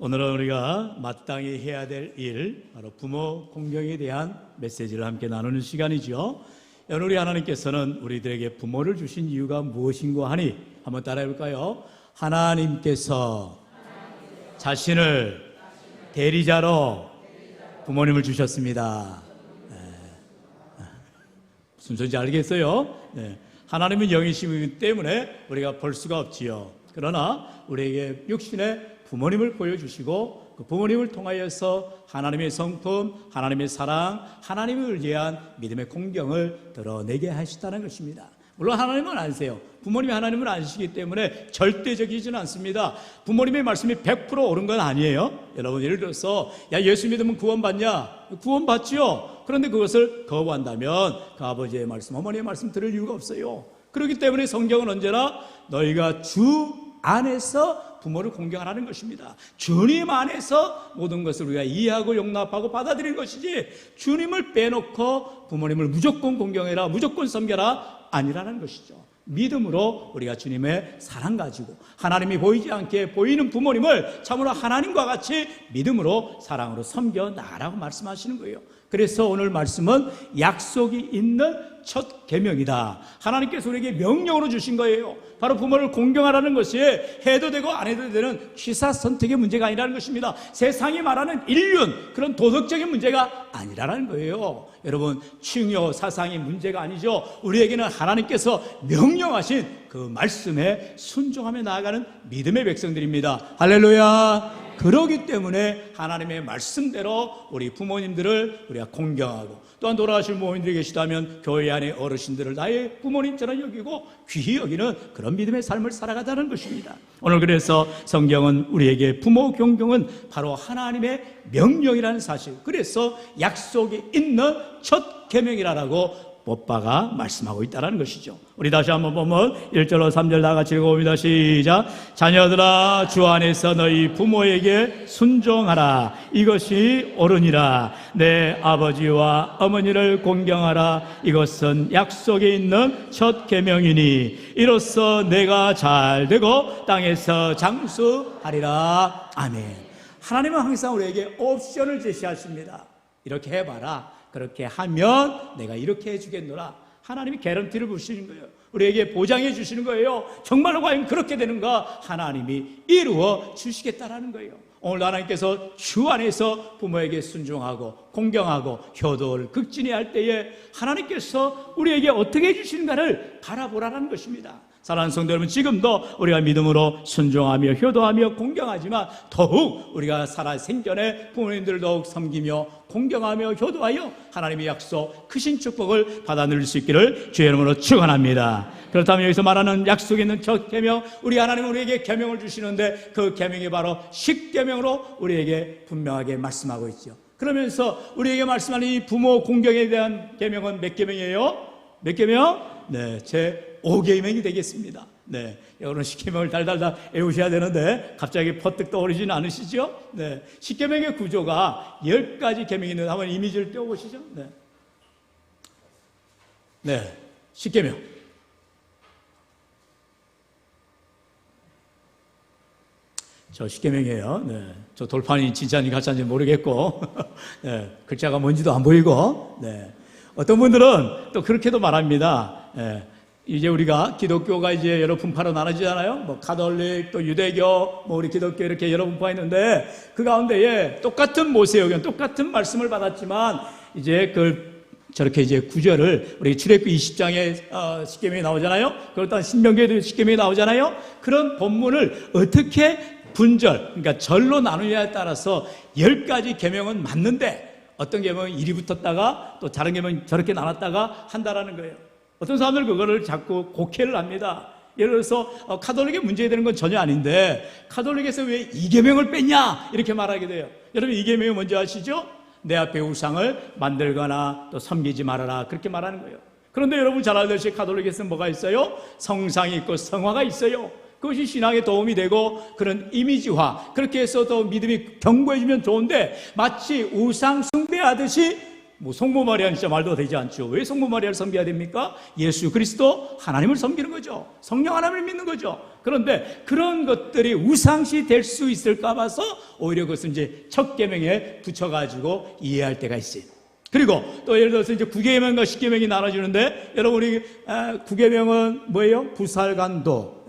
오늘은 우리가 마땅히 해야 될 일, 바로 부모 공경에 대한 메시지를 함께 나누는 시간이죠. 오늘 우리 하나님께서는 우리들에게 부모를 주신 이유가 무엇인고 하니 한번 따라해 볼까요? 하나님께서 자신을 대리자로 부모님을 주셨습니다. 무슨 소리인지 알겠어요? 하나님은 영이시기 때문에 우리가 볼 수가 없지요. 그러나 우리에게 육신의 부모님을 보여주시고 그 부모님을 통하여서 하나님의 성품, 하나님의 사랑, 하나님을 위한 믿음의 공경을 드러내게 하시다는 것입니다. 물론 하나님은 아세요. 부모님이 하나님을 아시기 때문에 절대적이지는 않습니다. 부모님의 말씀이 100% 옳은 건 아니에요. 여러분, 예를 들어서 예수 믿으면 구원받냐? 구원받지요. 그런데 그것을 거부한다면 그 아버지의 말씀, 어머니의 말씀 들을 이유가 없어요. 그렇기 때문에 성경은 언제나 너희가 주 안에서 부모를 공경하라는 것입니다. 주님 안에서 모든 것을 우리가 이해하고 용납하고 받아들이는 것이지, 주님을 빼놓고 부모님을 무조건 공경해라, 무조건 섬겨라 아니라는 것이죠. 믿음으로 우리가 주님의 사랑 가지고 하나님이 보이지 않게 보이는 부모님을 참으로 하나님과 같이 믿음으로 사랑으로 섬겨 나가라고 말씀하시는 거예요. 그래서 오늘 말씀은 약속이 있는 첫 계명이다. 하나님께서 우리에게 명령으로 주신 거예요. 바로 부모를 공경하라는 것이 해도 되고 안 해도 되는 취사 선택의 문제가 아니라는 것입니다. 세상이 말하는 인륜, 그런 도덕적인 문제가 아니라는 거예요. 여러분, 칭요 사상이 문제가 아니죠. 우리에게는 하나님께서 명령하신 그 말씀에 순종하며 나아가는 믿음의 백성들입니다. 할렐루야. 그러기 때문에 하나님의 말씀대로 우리 부모님들을 우리가 공경하고, 또한 돌아가실 부모님들이 계시다면 교회 안의 어르신들을 나의 부모님처럼 여기고 귀히 여기는 그런 믿음의 삶을 살아가자는 것입니다. 오늘 그래서 성경은 우리에게 부모 공경은 바로 하나님의 명령이라는 사실, 그래서 약속이 있는 첫 계명이라고 못박아 말씀하고 있다는 것이죠. 우리 다시 한번 보면 1절로 3절 다 같이 읽어봅니다. 시작. 자녀들아, 주 안에서 너희 부모에게 순종하라. 이것이 옳으니라. 내 아버지와 어머니를 공경하라. 이것은 약속에 있는 첫 계명이니 이로써 내가 잘 되고 땅에서 장수하리라. 아멘. 하나님은 항상 우리에게 옵션을 제시하십니다. 이렇게 해봐라, 그렇게 하면 내가 이렇게 해주겠노라. 하나님이 개런티를 부시는 거예요. 우리에게 보장해 주시는 거예요. 정말로 과연 그렇게 되는가? 하나님이 이루어 주시겠다라는 거예요. 오늘 하나님께서 주 안에서 부모에게 순종하고 공경하고 효도를 극진히 할 때에 하나님께서 우리에게 어떻게 해주시는가를 바라보라는 것입니다. 사랑하는 성도 여러분, 지금도 우리가 믿음으로 순종하며 효도하며 공경하지만 더욱 우리가 살아 생전에 부모님들을 더욱 섬기며 공경하며 효도하여 하나님의 약속, 크신 축복을 받아 누릴 수 있기를 주의 이름으로 축원합니다. 그렇다면 여기서 말하는 약속이 있는 첫 계명, 우리 하나님은 우리에게 계명을 주시는데 그 계명이 바로 십계명으로 우리에게 분명하게 말씀하고 있죠. 그러면서 우리에게 말씀하는 이 부모 공경에 대한 계명은 몇 계명이에요? 몇 계명? 네, 제 5계명이 되겠습니다. 네, 여러분 십계명을 달달 다 외우셔야 되는데 갑자기 퍼뜩 떠오르지는 않으시죠? 네, 십계명의 구조가 10가지 계명이 있는데 한번 이미지를 띄워보시죠. 네, 십계명. 저 십계명이에요. 네, 저 돌판이 진짜인지 가짜인지 모르겠고, 네, 글자가 뭔지도 안 보이고, 네. 어떤 분들은 또 그렇게도 말합니다. 네. 이제 우리가 기독교가 이제 여러 분파로 나눠지잖아요. 뭐 가톨릭, 또 유대교, 뭐 우리 기독교 이렇게 여러 분파가 있는데 그 가운데에 똑같은 모세오경, 똑같은 말씀을 받았지만 이제 저렇게 이제 구절을 우리 출애굽기 20장에 십계명이 나오잖아요. 그렇다면 신명기에도 십계명이 나오잖아요. 그런 본문을 어떻게 분절, 그러니까 절로 나누냐에 따라서 10가지 계명은 맞는데 어떤 계명은 일이 붙었다가 또 다른 계명은 저렇게 나눴다가 한다라는 거예요. 어떤 사람들은 그거를 자꾸 곡해를 합니다. 예를 들어서 카톨릭의 문제가 되는 건 전혀 아닌데 카톨릭에서 왜 이 계명을 뺐냐 이렇게 말하게 돼요. 여러분, 이 계명이 뭔지 아시죠? 내 앞에 우상을 만들거나 또 섬기지 말아라, 그렇게 말하는 거예요. 그런데 여러분 잘 알듯이 카톨릭에서는 뭐가 있어요? 성상이 있고 성화가 있어요. 그것이 신앙에 도움이 되고 그런 이미지화, 그렇게 해서 더 믿음이 견고해지면 좋은데 마치 우상 숭배하듯이 뭐 성모 마리아는 진짜 말도 되지 않죠. 왜 성모 마리아를 섬겨야 됩니까? 예수 그리스도 하나님을 섬기는 거죠. 성령 하나님을 믿는 거죠. 그런데 그런 것들이 우상시 될 수 있을까 봐서 오히려 그것은 이제 첫 계명에 붙여가지고 이해할 때가 있어요. 그리고 또 예를 들어서 이제 9계명과 10계명이 나눠지는데, 여러분 우리 9계명은 뭐예요? 부살간도,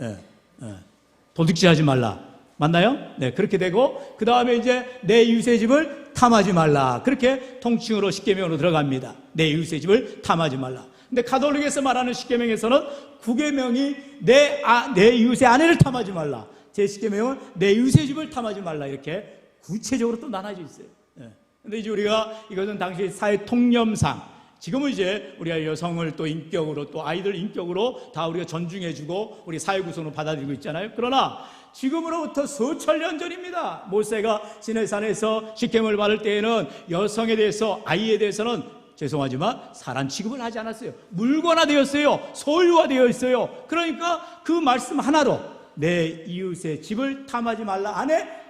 도둑질하지 말라. 맞나요? 네, 그렇게 되고, 그 다음에 이제 내 이웃의 집을 탐하지 말라. 그렇게 통칭으로 10계명으로 들어갑니다. 내 이웃의 집을 탐하지 말라. 근데 가톨릭에서 말하는 10계명에서는 9계명이 내 이웃의 아내를 탐하지 말라. 제 10계명은 내 이웃의 집을 탐하지 말라. 이렇게 구체적으로 또 나눠져 있어요. 근데 이제 우리가 이것은 당시 사회 통념상, 지금은 이제 우리가 여성을 또 인격으로, 또 아이들 인격으로 다 우리가 존중해주고 우리 사회 구성으로 받아들이고 있잖아요. 그러나 지금으로부터 수천 년 전입니다. 모세가 시내산에서 시켐을 받을 때에는 여성에 대해서, 아이에 대해서는 죄송하지만 사람 취급을 하지 않았어요. 물건화되었어요. 소유화되어 있어요. 그러니까 그 말씀 하나로 내 이웃의 집을 탐하지 말라.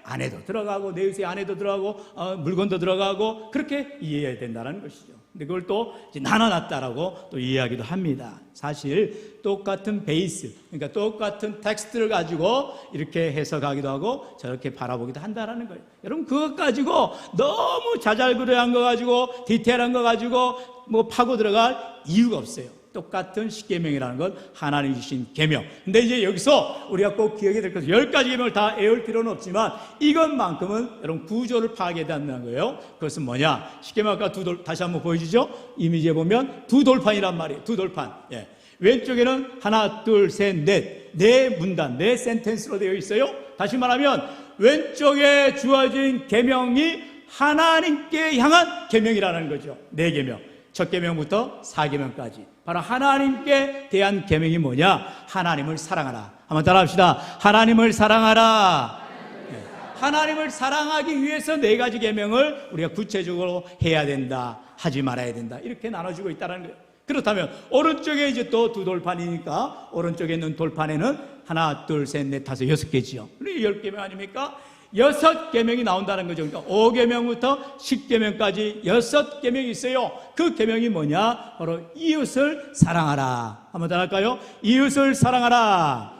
아내도 들어가고, 내 이웃의 아내도 들어가고, 물건도 들어가고, 그렇게 이해해야 된다는 것이죠. 근데 그걸 또 이제 나눠놨다라고 또 이해하기도 합니다. 사실 똑같은 베이스, 그러니까 똑같은 텍스트를 가지고 이렇게 해석하기도 하고 저렇게 바라보기도 한다라는 거예요. 여러분 그것 가지고 너무 자잘그레한 거 가지고, 디테일한 거 가지고 뭐 파고 들어갈 이유가 없어요. 똑같은 10계명이라는 건 하나님이 주신 계명. 근데 이제 여기서 우리가 꼭 기억해야 될 것은 10가지 계명을 다 외울 필요는 없지만 이것만큼은 여러분 구조를 파악해야 된다는 거예요. 그것은 뭐냐? 10계명 아까 다시 한번 보여주죠. 이미지에 보면 두 돌판이란 말이에요. 두 돌판. 예. 왼쪽에는 하나, 둘, 셋, 넷. 네 문단, 네 센텐스로 되어 있어요. 다시 말하면 왼쪽에 주어진 계명이 하나님께 향한 계명이라는 거죠. 네 계명. 첫 계명부터 4계명까지. 바로 하나님께 대한 계명이 뭐냐? 하나님을 사랑하라. 한번 따라합시다. 하나님을 사랑하라. 하나님을 사랑하기 위해서 4가지 계명을 우리가 구체적으로 해야 된다, 하지 말아야 된다, 이렇게 나눠주고 있다는 거예요. 그렇다면 오른쪽에 이제 또 두 돌판이니까 오른쪽에 있는 돌판에는 하나, 둘, 셋, 넷, 다섯, 6개지요. 그러니까 10계명 아닙니까? 6계명이 나온다는 거죠. 그러니까 5계명부터 10계명까지 6계명이 있어요. 그 계명이 뭐냐? 바로 이웃을 사랑하라. 한번 더 할까요? 이웃을 사랑하라.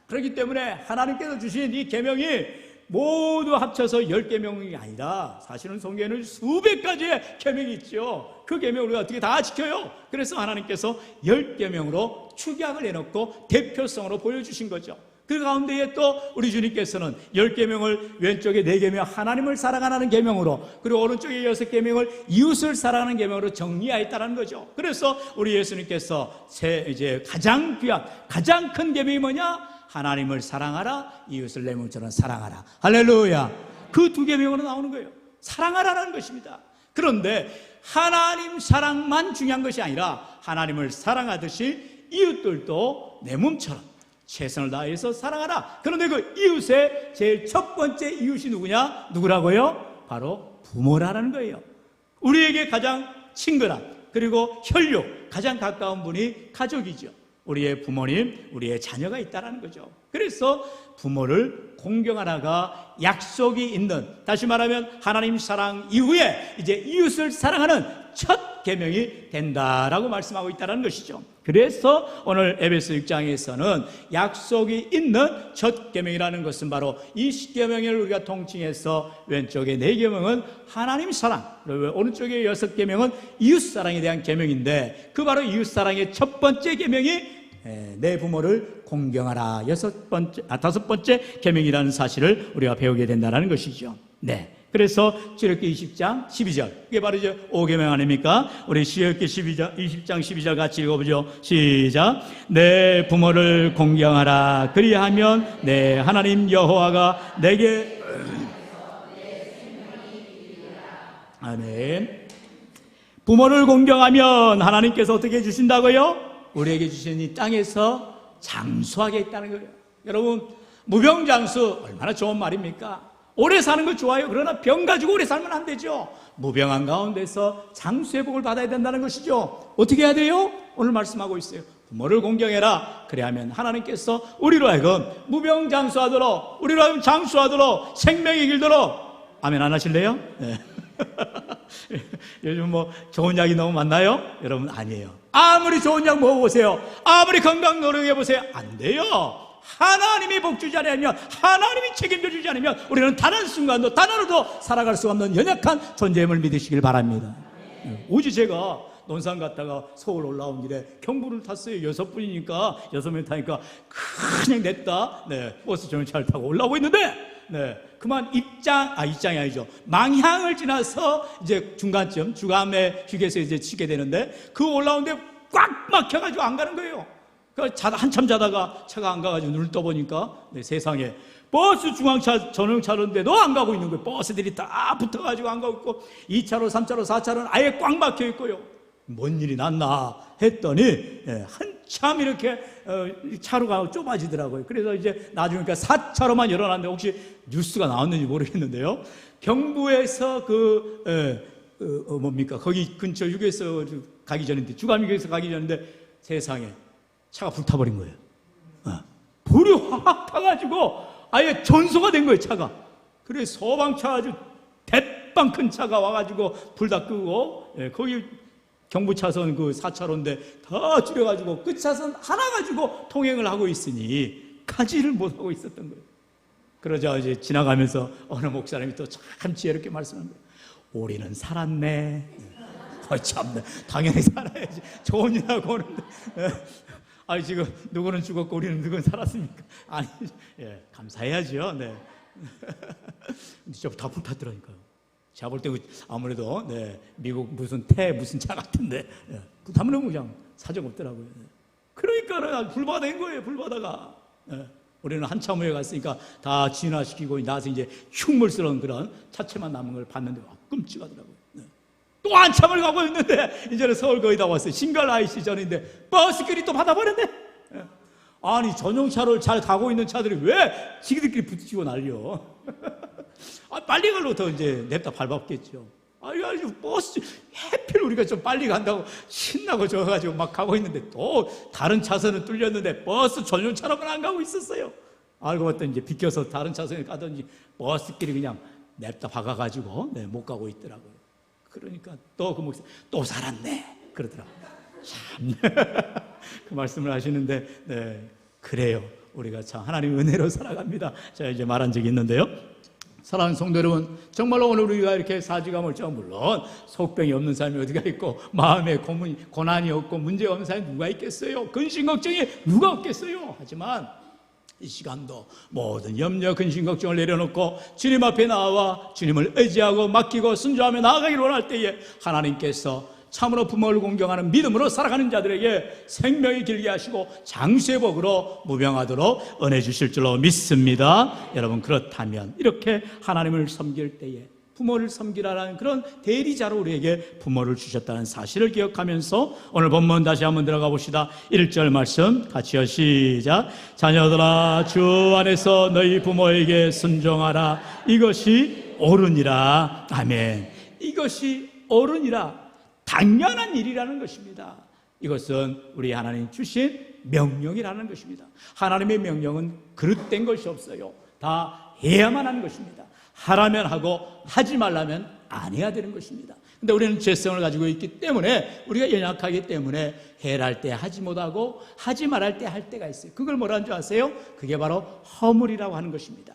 그렇기 때문에 하나님께서 주신 이 계명이 모두 합쳐서 10계명이 아니라 사실은 성경에는 수백 가지의 계명이 있죠. 그 계명을 우리가 어떻게 다 지켜요? 그래서 하나님께서 10계명으로 축약을 해놓고 대표성으로 보여주신 거죠. 그 가운데에 또 우리 주님께서는 10계명을 왼쪽에 4계명 하나님을 사랑하는 계명으로, 그리고 오른쪽에 6계명을 이웃을 사랑하는 계명으로 정리하였다는 거죠. 그래서 우리 예수님께서 이제 가장 귀한, 가장 큰 계명이 뭐냐? 하나님을 사랑하라, 이웃을 내 몸처럼 사랑하라. 할렐루야. 그 2계명으로 나오는 거예요. 사랑하라는 것입니다. 그런데 하나님 사랑만 중요한 것이 아니라 하나님을 사랑하듯이 이웃들도 내 몸처럼 최선을 다해서 사랑하라. 그런데 그 이웃의 제일 첫 번째 이웃이 누구라고요? 바로 부모라는 거예요. 우리에게 가장 친근한, 그리고 혈육, 가장 가까운 분이 가족이죠. 우리의 부모님, 우리의 자녀가 있다는 거죠. 그래서 부모를 공경하라가 약속이 있는, 다시 말하면 하나님 사랑 이후에 이제 이웃을 사랑하는 첫 계명이 된다라고 말씀하고 있다는 것이죠. 그래서 오늘 에베소 6장에서는 약속이 있는 첫 계명이라는 것은 바로 이 10계명을 우리가 통칭해서 왼쪽에 4계명은 하나님 사랑, 그리고 오른쪽에 6계명은 이웃 사랑에 대한 계명인데, 그 바로 이웃 사랑의 첫 번째 계명이 내 부모를 공경하라, 다섯 번째 계명이라는 사실을 우리가 배우게 된다는 것이죠. 네. 그래서 출애굽기 20장 12절, 이게 바로 이제 5계명 아닙니까? 우리 출애굽기 20장 12절 같이 읽어보죠. 시작. 내 부모를 공경하라. 그리하면 내 하나님 여호와가 내게 아멘. 부모를 공경하면 하나님께서 어떻게 해주신다고요? 우리에게 주신 이 땅에서 장수하게 있다는 거예요. 여러분, 무병장수 얼마나 좋은 말입니까? 오래 사는 거 좋아요. 그러나 병 가지고 오래 살면 안 되죠. 무병한 가운데서 장수의 복을 받아야 된다는 것이죠. 어떻게 해야 돼요? 오늘 말씀하고 있어요. 부모를 공경해라. 그래야면 하나님께서 우리로 하여금 무병장수하도록, 우리로 하여금 장수하도록, 생명이 길도록. 아멘 안 하실래요? 네. 요즘 뭐 좋은 약이 너무 많나요? 여러분 아니에요. 아무리 좋은 약 먹어보세요. 아무리 건강 노력해보세요. 안 돼요. 하나님이 복주지 않으면, 하나님이 책임져 주지 않으면 우리는 단 한 순간도 단 하루도 살아갈 수 없는 연약한 존재임을 믿으시길 바랍니다. 어제 제가 논산 갔다가 서울 올라온 길에 경부를 탔어요. 6분이니까 6명 타니까 그냥 냈다. 버스 전용차를 타고 올라오고 있는데 그만 입장이 아니죠. 망향을 지나서 이제 중간쯤 주감의 휴게소에 이제 치게 되는데 그 올라오는데 꽉 막혀가지고 안 가는 거예요. 한참 자다가 차가 안 가가지고 눈을 떠보니까 세상에 버스 중앙차 전용차로인데도 안 가고 있는 거예요. 버스들이 다 붙어가지고 안 가고 있고 2차로 3차로 4차로는 아예 꽉 막혀 있고요. 뭔 일이 났나 했더니 한참 이렇게 차로가 좁아지더라고요. 그래서 이제 나중에 4차로만 열어놨는데 혹시 뉴스가 나왔는지 모르겠는데요. 경부에서 거기 근처 휴게소 가기 전인데, 주감 휴게소 가기 전인데 세상에 차가 불타버린 거예요. 불이 확 타가지고 아예 전소가 된 거예요, 차가. 그래서 소방차 아주 대빵 큰 차가 와가지고 불 다 끄고, 거기 경부차선 그 4차로인데 다 줄여가지고 끝차선 하나 가지고 통행을 하고 있으니 가지를 못하고 있었던 거예요. 그러자 이제 지나가면서 어느 목사님이 또 참 지혜롭게 말씀하는 거예요. 우리는 살았네. 참네. 당연히 살아야지. 좋은 일 하고 오는데. 아니, 지금 누구는 죽었고 우리는 누구는 살았습니까? 아니, 감사해야죠. 근데 진짜 다 불탔더라니까요. 제가 볼 때 아무래도 미국 무슨 차 같은데 불타면 그냥 사정 없더라고요. 그러니까 불바다 된 거예요. 불바다가. 우리는 한참 후에 갔으니까 다 진화시키고 나서 이제 흉물스러운 그런 차체만 남은 걸 봤는데 끔찍하더라고요. 또 한참을 가고 있는데 이제는 서울 거의 다 왔어요. 신갈 IC 전인데 버스끼리 또 받아버렸네. 아니, 전용차를 잘 가고 있는 차들이 왜 지기들끼리 부딪히고 난리요. 빨리 가려고 더 이제 냅다 밟았겠죠. 아니, 버스 해필 우리가 좀 빨리 간다고 신나고 저어가지고 막 가고 있는데 또 다른 차선은 뚫렸는데 버스 전용차로만 안 가고 있었어요. 알고 봤더니 이제 비껴서 다른 차선에 가든지 버스끼리 그냥 냅다 박아가지고 못 가고 있더라고요. 그러니까 또 그 목사 또 살았네 그러더라고요. 참 그 말씀을 하시는데 그래요. 우리가 참 하나님의 은혜로 살아갑니다. 제가 이제 말한 적이 있는데요. 사랑하는 성도 여러분, 정말로 오늘 우리가 이렇게 사지감을 짜, 물론 속병이 없는 사람이 어디가 있고 마음에 고난이 없고 문제가 없는 사람이 누가 있겠어요? 근심 걱정이 누가 없겠어요? 하지만 이 시간도 모든 염려, 근심, 걱정을 내려놓고 주님 앞에 나와 주님을 의지하고 맡기고 순종하며 나아가기를 원할 때에 하나님께서 참으로 부모를 공경하는 믿음으로 살아가는 자들에게 생명이 길게 하시고 장수의 복으로 무병하도록 은혜 주실 줄로 믿습니다. 여러분, 그렇다면 이렇게 하나님을 섬길 때에 부모를 섬기라는 그런 대리자로 우리에게 부모를 주셨다는 사실을 기억하면서 오늘 본문 다시 한번 들어가 봅시다. 1절 말씀 같이요. 시작. 자녀들아, 주 안에서 너희 부모에게 순종하라. 이것이 옳으니라. 아멘. 이것이 옳으니라. 당연한 일이라는 것입니다. 이것은 우리 하나님 주신 명령이라는 것입니다. 하나님의 명령은 그릇된 것이 없어요. 다 해야만 하는 것입니다. 하라면 하고 하지 말라면 안 해야 되는 것입니다. 근데 우리는 죄성을 가지고 있기 때문에, 우리가 연약하기 때문에 해랄 때 하지 못하고 하지 말할 때 할 때가 있어요. 그걸 뭐라는 줄 아세요? 그게 바로 허물이라고 하는 것입니다.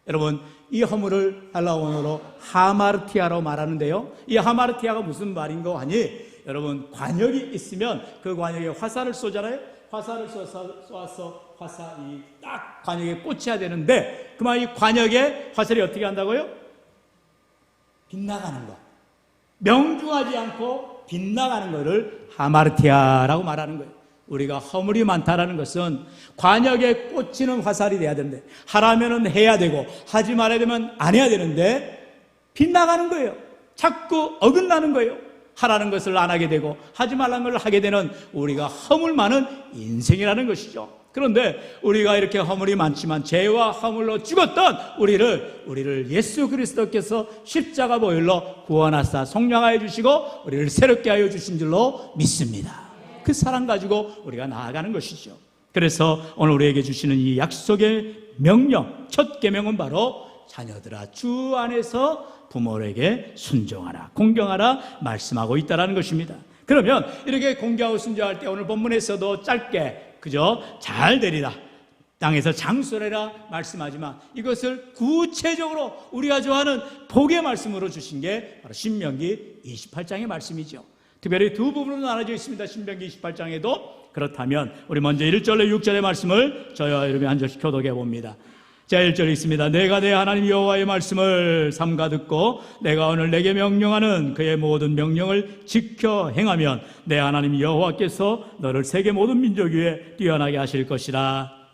여러분, 이 허물을 헬라 원어로 하마르티아로 말하는데요. 이 하마르티아가 무슨 말인가 하니, 여러분, 관역이 있으면 그 관역에 화살을 쏘잖아요. 화살을 쏘아서 화살이 딱 관역에 꽂혀야 되는데, 그만 이 관역에 화살이 어떻게 한다고요? 빗나가는 거. 명중하지 않고 빗나가는 거를 하마르티아라고 말하는 거예요. 우리가 허물이 많다라는 것은 관역에 꽂히는 화살이 돼야 되는데, 하라면은 해야 되고 하지 말아야 되면 안 해야 되는데 빗나가는 거예요. 자꾸 어긋나는 거예요. 하라는 것을 안 하게 되고 하지 말라는 걸 하게 되는 우리가 허물 많은 인생이라는 것이죠. 그런데 우리가 이렇게 허물이 많지만 죄와 허물로 죽었던 우리를 예수 그리스도께서 십자가 보혈로 구원하사 속량하여 주시고 우리를 새롭게 하여 주신 줄로 믿습니다. 그 사랑 가지고 우리가 나아가는 것이죠. 그래서 오늘 우리에게 주시는 이 약속의 명령, 첫 계명은 바로 자녀들아 주 안에서 부모에게 순종하라, 공경하라 말씀하고 있다는 것입니다. 그러면 이렇게 공경하고 순종할 때 오늘 본문에서도 짧게 그저 잘 되리라, 땅에서 장수하라 말씀하지만 이것을 구체적으로 우리가 좋아하는 복의 말씀으로 주신 게 바로 신명기 28장의 말씀이죠. 특별히 두 부분으로 나눠져 있습니다. 신명기 28장에도. 그렇다면 우리 먼저 1절에 6절의 말씀을 저와 여러분이 한 절씩 교독해 봅니다. 자, 1절에 있습니다. 내가 내 하나님 여호와의 말씀을 삼가 듣고 내가 오늘 내게 명령하는 그의 모든 명령을 지켜 행하면 내 하나님 여호와께서 너를 세계 모든 민족 위에 뛰어나게 하실 것이라.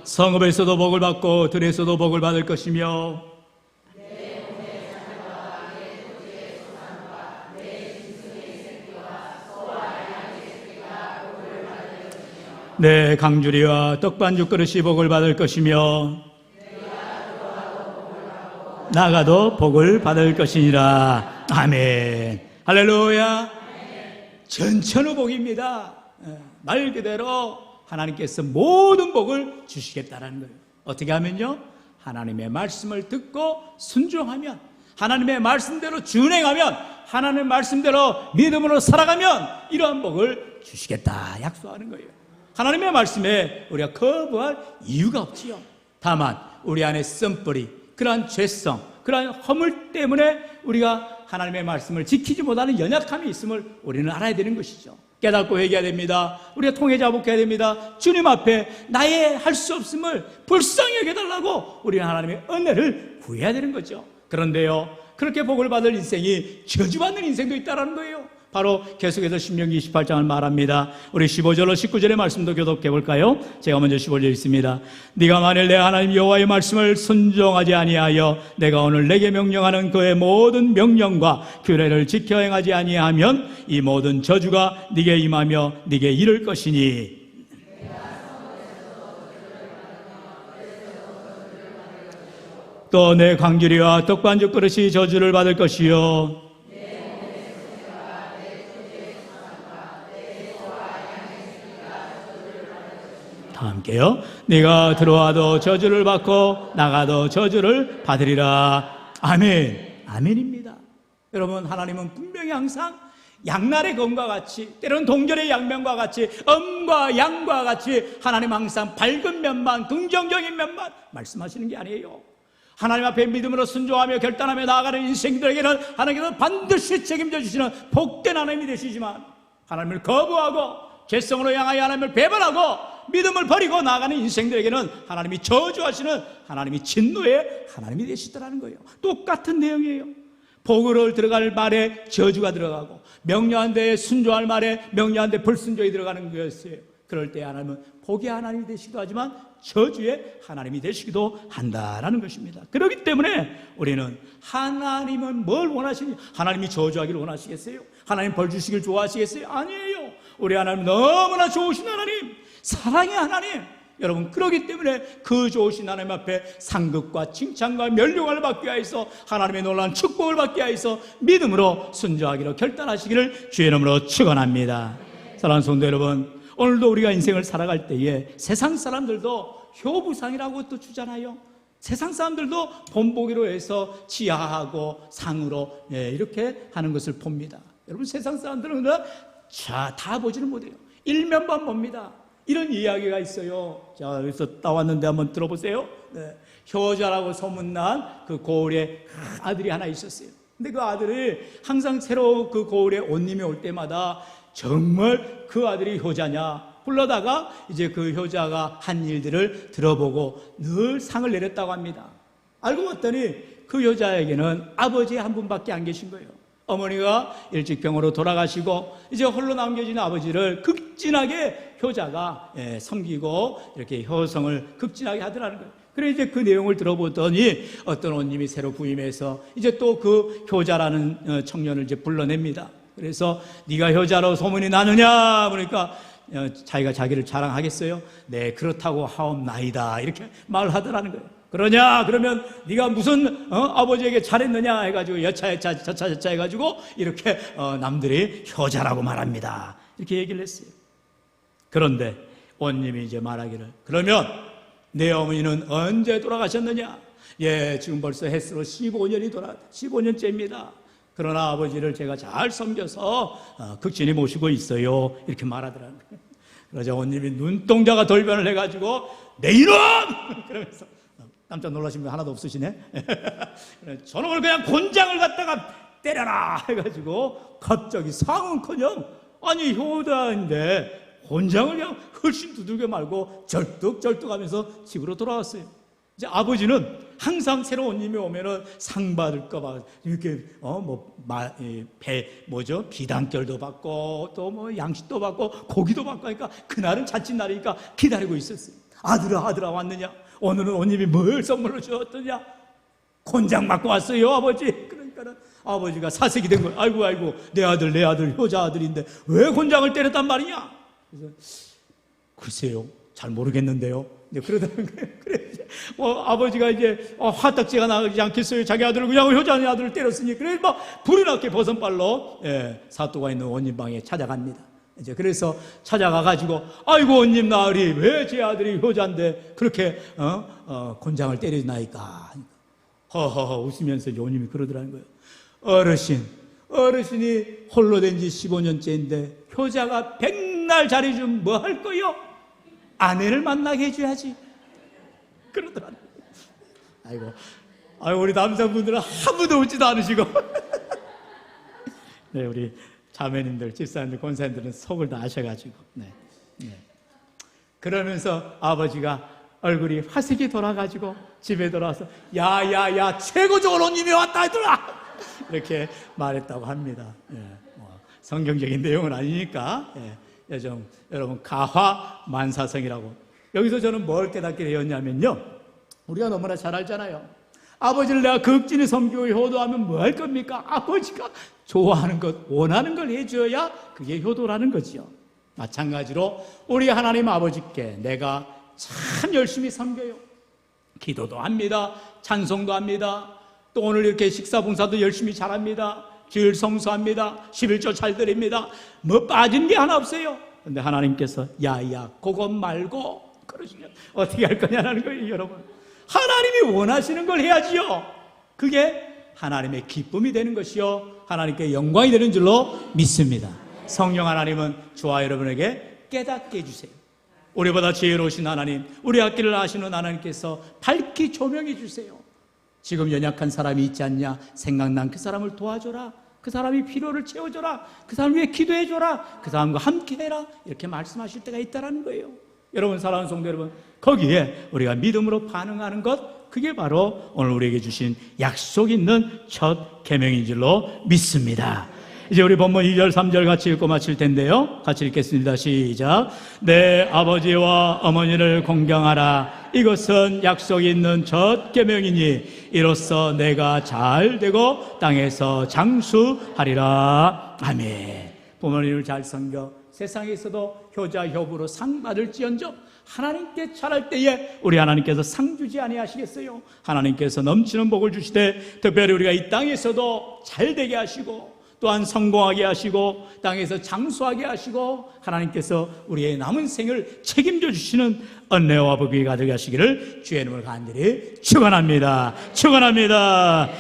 성읍에서도 복을 받고 들에서도 복을 받을 것이며 내 강주리와 떡반죽 그릇이 복을 받을 것이며 나가도 복을 받을 것이니라. 아멘. 할렐루야. 전천후 복입니다. 말 그대로 하나님께서 모든 복을 주시겠다라는 거예요. 어떻게 하면요? 하나님의 말씀을 듣고 순종하면, 하나님의 말씀대로 준행하면, 하나님의 말씀대로 믿음으로 살아가면 이러한 복을 주시겠다 약속하는 거예요. 하나님의 말씀에 우리가 거부할 이유가 없지요. 다만 우리 안에 쓴뿌리, 그러한 죄성, 그러한 허물 때문에 우리가 하나님의 말씀을 지키지 못하는 연약함이 있음을 우리는 알아야 되는 것이죠. 깨닫고 회개해야 됩니다. 우리가 통회자복해야 됩니다. 주님 앞에 나의 할 수 없음을 불쌍히 여겨달라고 우리는 하나님의 은혜를 구해야 되는 거죠. 그런데요, 그렇게 복을 받을 인생이 저주받는 인생도 있다는 거예요. 바로 계속해서 신명기 28장을 말합니다. 우리 15절로 19절의 말씀도 교독해 볼까요? 제가 먼저 15절 읽습니다. 네가 만일 내 하나님 여호와의 말씀을 순종하지 아니하여 내가 오늘 내게 명령하는 그의 모든 명령과 규례를 지켜 행하지 아니하면 이 모든 저주가 네게 임하며 네게 이를 것이니 또 내 광주리와 떡반죽 그릇이 저주를 받을 것이요 다 함께요. 네가 들어와도 저주를 받고 나가도 저주를 받으리라. 아멘. 아멘입니다. 여러분, 하나님은 분명히 항상 양날의 검과 같이, 때로는 동절의 양면과 같이, 엄과 양과 같이 하나님 항상 밝은 면만, 긍정적인 면만 말씀하시는 게 아니에요. 하나님 앞에 믿음으로 순종하며 결단하며 나아가는 인생들에게는 하나님께서 반드시 책임져 주시는 복된 하나님이 되시지만, 하나님을 거부하고 죄성으로 향하여 하나님을 배반하고 믿음을 버리고 나아가는 인생들에게는 하나님이 저주하시는, 하나님이 진노의 하나님이 되시더라는 거예요. 똑같은 내용이에요. 복을 들어갈 말에 저주가 들어가고, 명령한 데에 순종할 말에 명령한 데 불순종이 들어가는 거였어요. 그럴 때 하나님은 복의 하나님이 되시기도 하지만 저주의 하나님이 되시기도 한다라는 것입니다. 그렇기 때문에 우리는 하나님은 뭘 원하시냐? 하나님이 저주하기를 원하시겠어요? 하나님 벌 주시길 좋아하시겠어요? 아니에요. 우리 하나님 너무나 좋으신 하나님, 사랑의 하나님. 여러분, 그렇기 때문에 그 좋으신 하나님 앞에 상급과 칭찬과 멸류관을 받기 위해서, 하나님의 놀라운 축복을 받기 위해서 믿음으로 순종하기로 결단하시기를 주의 이름으로 축원합니다. 사랑하는 성도 여러분, 오늘도 우리가 인생을 살아갈 때에 세상 사람들도 효부상이라고 또 주잖아요. 세상 사람들도 본보기로 해서 지하하고 상으로 이렇게 하는 것을 봅니다. 여러분, 세상 사람들은 다 보지는 못해요. 일면만 봅니다. 이런 이야기가 있어요. 자, 여기서 따왔는데 한번 들어보세요. 효자라고 소문난 그 고을에 아들이 하나 있었어요. 근데 그 아들이 항상 새로 그 고을에 옷님이 올 때마다 정말 그 아들이 효자냐 불러다가 이제 그 효자가 한 일들을 들어보고 늘 상을 내렸다고 합니다. 알고 봤더니 그 여자에게는 아버지 한 분밖에 안 계신 거예요. 어머니가 일찍병으로 돌아가시고 이제 홀로 남겨진 아버지를 극진하게 효자가 섬기고 이렇게 효성을 극진하게 하더라는 거예요. 그래 이제 그 내용을 들어보더니 어떤 옷님이 새로 부임해서 이제 또 그 효자라는 청년을 이제 불러냅니다. 그래서 네가 효자로 소문이 나느냐 그러니까 자기가 자기를 자랑하겠어요? 네, 그렇다고 하옵나이다 이렇게 말하더라는 거예요. 그러냐 그러면 네가 무슨 아버지에게 잘했느냐 해가지고 여차 해가지고 이렇게 남들이 효자라고 말합니다. 이렇게 얘기를 했어요. 그런데 원님이 이제 말하기를, 그러면 내 어머니는 언제 돌아가셨느냐? 예, 지금 벌써 햇수로 15년째입니다. 그러나 아버지를 제가 잘 섬겨서 극진히 모시고 있어요. 이렇게 말하더라고요. 그러자 원님이 눈동자가 돌변을 해가지고 내 이놈! 그러면서 깜짝 놀라신 분 하나도 없으시네. 저놈을 그냥 곤장을 갖다가 때려라 해가지고 갑자기 상은커녕 아니 효자인데 곤장을 그냥 훨씬 두들겨 말고 절뚝절뚝하면서 집으로 돌아왔어요. 이제 아버지는 항상 새로운 님이 오면은 상 받을까 봐 이렇게 비단결도 받고 또 뭐 양식도 받고 고기도 받고 하니까 그날은 자칫날이니까 기다리고 있었어요. 아들아 왔느냐? 오늘은 오님이 뭘 선물로 주었더냐? 곤장 맞고 왔어요, 아버지. 그러니까는 아버지가 사색이 된 거예요. 아이고 내 아들 효자 아들인데 왜 곤장을 때렸단 말이냐? 그래서 글쎄요, 잘 모르겠는데요. 이제 그러더라는 거예요. 그래 아버지가 이제 화딱지가 나지 않겠어요. 자기 아들을 그냥 효자의 아들을 때렸으니 그래서 막 불이 나게 버선발로 사또가 있는 원님 방에 찾아갑니다. 이제 그래서 찾아가 가지고 아이고 원님 나으리 왜 제 아들이 효자인데 그렇게 곤장을 때리나이까. 허허허 웃으면서 원님이 그러더라는 거예요. 어르신이 홀로 된 지 15년째인데 효자가 백날 잘해주면 뭐 할 거요? 아내를 만나게 해줘야지. 그러더라고요. 아이고 우리 남성분들은 한 분도 웃지도 않으시고. 네, 우리 자매님들, 집사님들, 권사님들은 속을 다 아셔가지고. 네. 그러면서 아버지가 얼굴이 화색이 돌아가지고 집에 돌아와서 야야야 최고 좋은 원님이 왔다 하더라 이렇게 말했다고 합니다. 성경적인 내용은 아니니까. 요즘 여러분 가화만사성이라고. 여기서 저는 뭘 깨닫게 되었냐면요, 우리가 너무나 잘 알잖아요. 아버지를 내가 극진히 섬기고 효도하면 뭐 할 겁니까? 아버지가 좋아하는 것, 원하는 걸 해줘야 그게 효도라는 거지요. 마찬가지로 우리 하나님 아버지께 내가 참 열심히 섬겨요. 기도도 합니다. 찬송도 합니다. 또 오늘 이렇게 식사봉사도 열심히 잘합니다. 주일 성수합니다. 11조 잘 드립니다. 뭐 빠진 게 하나 없어요. 근데 하나님께서 야야 그것 말고 그러시면 어떻게 할 거냐는 거예요. 여러분, 하나님이 원하시는 걸 해야지요. 그게 하나님의 기쁨이 되는 것이요 하나님께 영광이 되는 줄로 믿습니다. 성령 하나님은 저와 여러분에게 깨닫게 해주세요. 우리보다 지혜로우신 하나님, 우리 앞길을 아시는 하나님께서 밝히 조명해 주세요. 지금 연약한 사람이 있지 않냐? 생각난 그 사람을 도와줘라. 그 사람이 필요를 채워줘라. 그 사람 위해 기도해줘라. 그 사람과 함께해라. 이렇게 말씀하실 때가 있다는 거예요. 여러분, 사랑하는 성도 여러분, 거기에 우리가 믿음으로 반응하는 것, 그게 바로 오늘 우리에게 주신 약속 있는 첫 계명인 줄로 믿습니다. 이제 우리 본문 2절 3절 같이 읽고 마칠 텐데요, 같이 읽겠습니다. 시작. 내 아버지와 어머니를 공경하라. 이것은 약속 있는 첫 계명이니 이로써 내가 잘 되고 땅에서 장수하리라. 아멘. 부모님을 잘 섬겨 세상에서도 효자 효부로 상 받을지언정 하나님께 잘할 때에 우리 하나님께서 상 주지 아니하시겠어요? 하나님께서 넘치는 복을 주시되 특별히 우리가 이 땅에서도 잘 되게 하시고 또한 성공하게 하시고 땅에서 장수하게 하시고 하나님께서 우리의 남은 생을 책임져 주시는 은혜와 복이 가득하시기를 주의 이름으로 간절히 축원합니다.